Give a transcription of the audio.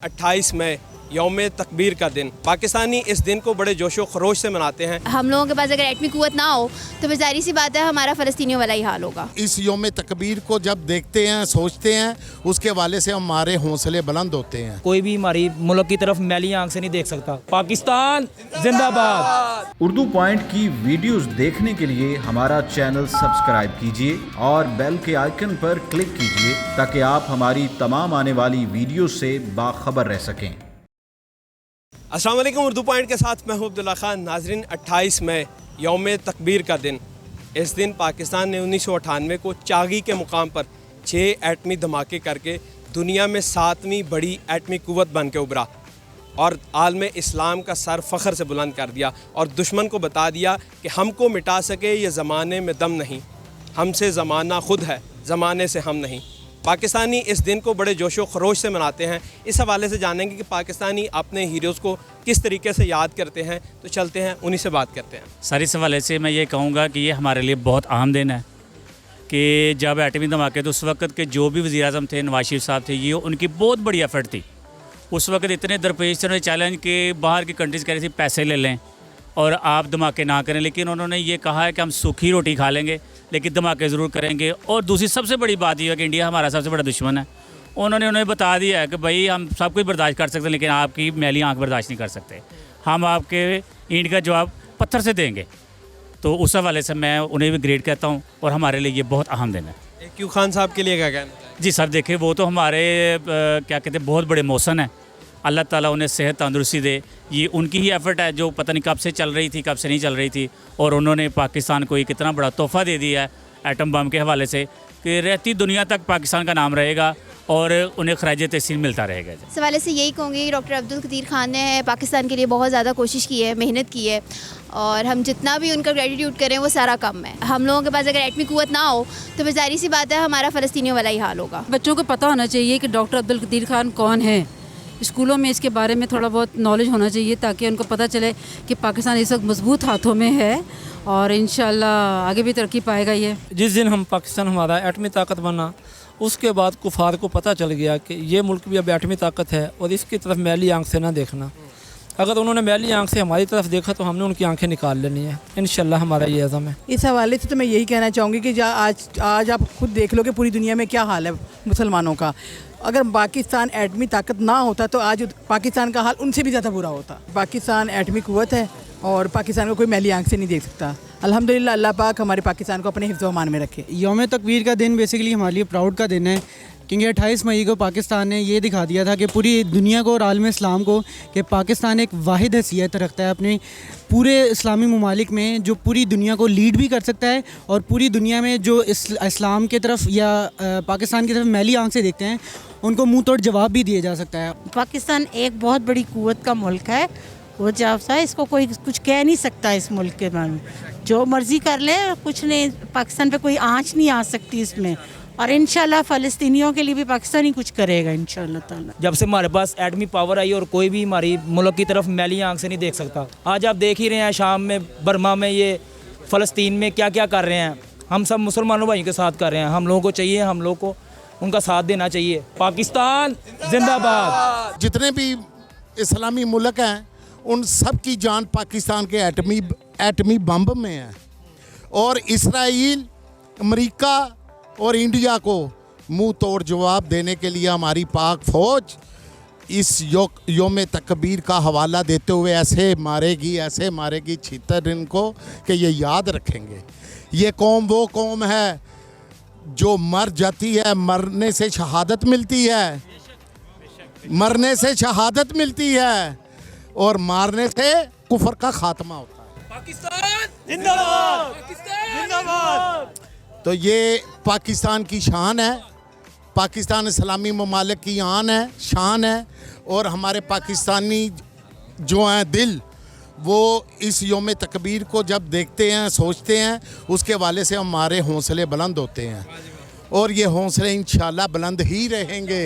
28 मई यौम तकबीर का दिन, पाकिस्तानी इस दिन को बड़े जोशो खरोश से मनाते हैं। हम लोगों के पास अगर एटमी कुव्वत ना हो तो फिर ज़ाहिर सी बात है हमारा फ़लस्तीनियों वाला ही हाल होगा। इस यौम तकबीर को जब देखते हैं, सोचते हैं, उसके वाले से हमारे हौसले बुलंद होते हैं। कोई भी हमारी मुल्क की तरफ मैली आंख से नहीं देख सकता। पाकिस्तान जिंदाबाद। उर्दू पॉइंट की वीडियोस देखने के लिए हमारा चैनल सब्सक्राइब कीजिए और बेल के आइकन पर क्लिक कीजिए ताकि आप हमारी तमाम आने वाली वीडियो से बाखबर रह सकें। अस्सलाम वालेकुम, उर्दू पॉइंट के साथ मैं हूं अब्दुल्ला खान। नाजरीन, 28 मई यौम तकबीर का दिन। इस दिन पाकिस्तान ने 1998 को चागी के मुकाम पर 6 एटमी धमाके करके दुनिया में 7वीं बड़ी एटमी कुव्वत बन के उभरा और आलम इस्लाम का सर फ़ख्र से बुलंद कर दिया और दुश्मन को बता दिया कि हमको मिटा सके ये ज़माने में दम नहीं, हमसे ज़माना ख़ुद है, ज़माने से हम नहीं। पाकिस्तानी इस दिन को बड़े जोशो खरोश से मनाते हैं। इस हवाले से जानेंगे कि पाकिस्तानी अपने हीरोज़ को किस तरीके से याद करते हैं, तो चलते हैं उन्हीं से बात करते हैं। सर, इस हवाले से मैं ये कहूँगा कि ये हमारे लिए बहुत अहम दिन है कि जब एटमी धमाके तो उस वक्त के जो भी वज़ीर-ए-आज़म थे, नवाज शरीफ साहब थे, ये उनकी बहुत बड़ी एफर्ट थी। उस वक्त इतने दरपेश थे चैलेंज के बाहर की कंट्रीज़ कह रही थी पैसे ले लें और आप धमाके ना करें, लेकिन उन्होंने ये कहा है कि हम सूखी रोटी खा लेंगे लेकिन धमाके ज़रूर करेंगे। और दूसरी सबसे बड़ी बात यह है कि इंडिया हमारा सबसे बड़ा दुश्मन है। उन्हें बता दिया है कि भाई हम सब कुछ बर्दाश्त कर सकते हैं लेकिन आपकी मैली आंख बर्दाश्त नहीं कर सकते। हम आपके ईंट का जवाब पत्थर से देंगे। तो उस हवाले से मैं उन्हें भी ग्रेड कहता हूँ और हमारे लिए ये बहुत अहम दिन है। क्यों खान साहब के लिए क्या कहना है? जी सर, देखिए वो तो हमारे क्या कहते हैं बहुत बड़े मौसन हैं। अल्लाह ताला उन्हें सेहत तंदुरुस्ती दे। ये उनकी ही एफ़र्ट है जो पता नहीं कब से चल रही थी, कब से नहीं चल रही थी, और उन्होंने पाकिस्तान को एक इतना बड़ा तोहफ़ा दे दिया है एटम बम के हवाले से कि रहती दुनिया तक पाकिस्तान का नाम रहेगा और उन्हें खराज तहसीन मिलता रहेगा। इस हवाले से यही कहूँगी कि डॉक्टर अब्दुल कदीर खान ने पाकिस्तान के लिए बहुत ज़्यादा कोशिश की है, मेहनत की है, और हम जितना भी उनका ग्रेटिट्यूड करें वो सारा कम है। हम लोगों के पास अगर एटमी कुव्वत ना हो तो फिर ज़ाहिर सी बात है हमारा फ़लस्तीनियों वाला ही हाल होगा। बच्चों को पता होना चाहिए कि डॉक्टर अब्दुल कदीर खान कौन है। स्कूलों में इसके बारे में थोड़ा बहुत नॉलेज होना चाहिए ताकि उनको पता चले कि पाकिस्तान इस वक्त मजबूत हाथों में है और इंशाल्लाह आगे भी तरक्की पाएगा। ये जिस दिन हम पाकिस्तान हमारा एटमी ताकत बना, उसके बाद कुफार को पता चल गया कि ये मुल्क भी अब एटमी ताकत है और इसकी तरफ मैली आंख से ना देखना। अगर उन्होंने मैली आंख से हमारी तरफ देखा तो हमने उनकी आंखें निकाल लेनी है। इंशाल्लाह हमारा ये अज़म है। इस हवाले से तो मैं यही कहना चाहूँगी कि आज आप खुद देख लो कि पूरी दुनिया में क्या हाल है मुसलमानों का। अगर पाकिस्तान एटमी ताकत ना होता तो आज पाकिस्तान का हाल उनसे भी ज़्यादा बुरा होता। पाकिस्तान एटमी कुव्वत है और पाकिस्तान को कोई मैली आंख से नहीं देख सकता। अल्हम्दुलिल्लाह, अल्लाह पाक हमारे पाकिस्तान को अपने हिफ्ज़ व अमान में रखे। यौम तकबीर का दिन बेसिकली हमारे लिए प्राउड का दिन है क्योंकि 28 मई को पाकिस्तान ने ये दिखा दिया था कि पूरी दुनिया को और आलम इस्लाम को कि पाकिस्तान एक वाहिद हैसियत रखता है अपने पूरे इस्लामी ममालिक में, जो पूरी दुनिया को लीड भी कर सकता है और पूरी दुनिया में जो इस्लाम की तरफ या पाकिस्तान की तरफ मैली आंख से देखते हैं उनको मुँह तोड़ जवाब भी दिया जा सकता है। पाकिस्तान एक बहुत बड़ी कुव्वत का मुल्क है, वो जाफसा है, इसको कोई कुछ कह नहीं सकता। इस मुल्क के बारे में जो मर्ज़ी कर ले, कुछ नहीं, पाकिस्तान पे कोई आँच नहीं आ सकती इसमें। और इंशाल्लाह फ़लस्तीनियों के लिए भी पाकिस्तान ही कुछ करेगा इंशाल्लाह ताला। जब से हमारे पास एटमी पावर आई और कोई भी हमारी मुल्क की तरफ मैली आंख से नहीं देख सकता। आज आप देख ही रहे हैं शाम में, बर्मा में, ये फ़लस्तीन में क्या क्या कर रहे हैं। हम सब मुसलमानों भाई के साथ कर रहे हैं। हम लोगों को चाहिए, हम लोग को उनका साथ देना चाहिए। पाकिस्तान जिंदाबाद। जितने भी इस्लामी मुल्क हैं उन सब की जान पाकिस्तान के एटमी बम में है और इसराइल, अमेरिका और इंडिया को मुंह तोड़ जवाब देने के लिए हमारी पाक फ़ौज इस यौम तकबीर का हवाला देते हुए ऐसे मारेगी छितर इनको कि ये याद रखेंगे। ये कौम वो कौम है जो मर जाती है, मरने से शहादत मिलती है, मरने से शहादत मिलती है और मारने से कुफर का खात्मा होता है। पाकिस्तान जिंदाबाद, पाकिस्तान जिंदाबाद। तो ये पाकिस्तान की शान है, पाकिस्तान इस्लामी ममालिक की आन है, शान है, और हमारे पाकिस्तानी जो हैं दिल, वो इस यौम तकबीर को जब देखते हैं, सोचते हैं, उसके वाले से हमारे हौसले बुलंद होते हैं और ये हौसले इंशाल्लाह बुलंद ही रहेंगे।